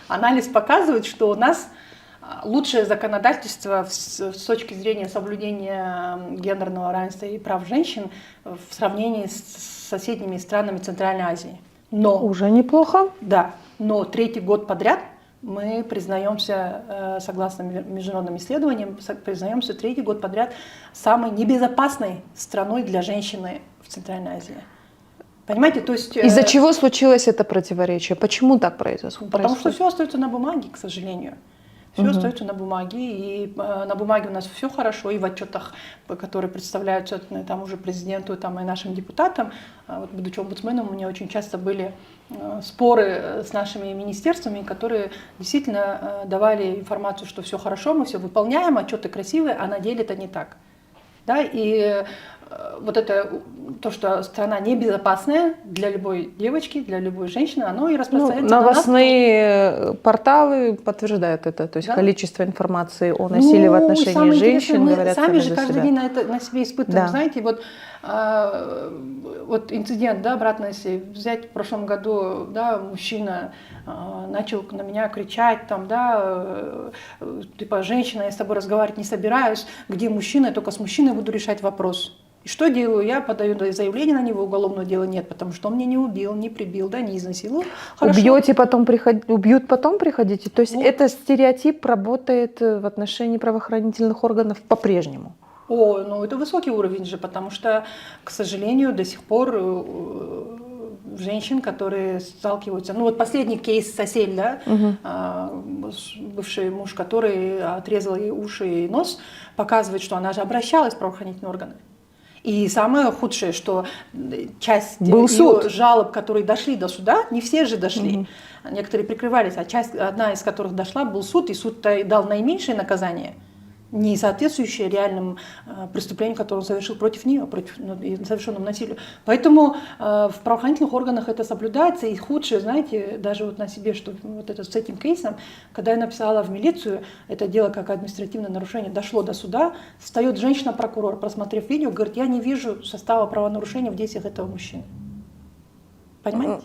Анализ показывает, что у нас лучшее законодательство с точки зрения соблюдения гендерного равенства и прав женщин в сравнении с соседними странами Центральной Азии. Но уже неплохо. Да, но третий год подряд мы признаемся, согласно международным исследованиям, признаемся третий год подряд самой небезопасной страной для женщины в Центральной Азии. Понимаете, то есть... Из-за чего случилось это противоречие? Почему так происходит? Потому что все остается на бумаге, к сожалению. Все остается на бумаге, и на бумаге у нас все хорошо, и в отчетах, которые представляются там уже президенту там, и нашим депутатам. Вот, будучи омбудсменом, у меня очень часто были споры с нашими министерствами, которые действительно давали информацию, что все хорошо, мы все выполняем, отчеты красивые, а на деле это не так. Да? И вот это, то, что страна небезопасная для любой девочки, для любой женщины, оно и распространяется на нас. Новостные порталы подтверждают это, то есть количество информации о насилии в отношении женщин, мы говорят сами же за каждый себя. день на себе испытываем. Да. Знаете, вот инцидент, да, обратно, если взять в прошлом году, да, мужчина начал на меня кричать, там, да, типа, женщина, я с тобой разговаривать не собираюсь, где мужчина, я только с мужчиной буду решать вопрос. И что делаю? Я подаю заявление на него, уголовного дела нет, потому что он меня не убил, не прибил, да, не изнасиловал. Убьют потом приходите? То есть вот. Это стереотип работает в отношении правоохранительных органов по-прежнему? Ну это высокий уровень же, потому что, к сожалению, до сих пор женщин, которые сталкиваются... Ну вот последний кейс Сосель, да, бывший муж, который отрезал ей уши и нос, показывает, что она же обращалась в правоохранительные органы. И самое худшее, что часть ее жалоб, которые дошли до суда, не все же дошли, некоторые прикрывались, а одна из которых дошла, был суд, и суд дал наименьшее наказание, не соответствующее реальным преступлениям, которые он совершил против нее, против совершенному насилию. Поэтому в правоохранительных органах это соблюдается. И худшее, знаете, даже вот на себе, что вот это с этим кейсом, когда я написала в милицию, это дело как административное нарушение, дошло до суда, встает женщина-прокурор, просмотрев видео, говорит, я не вижу состава правонарушения в действиях этого мужчины. Понимаете?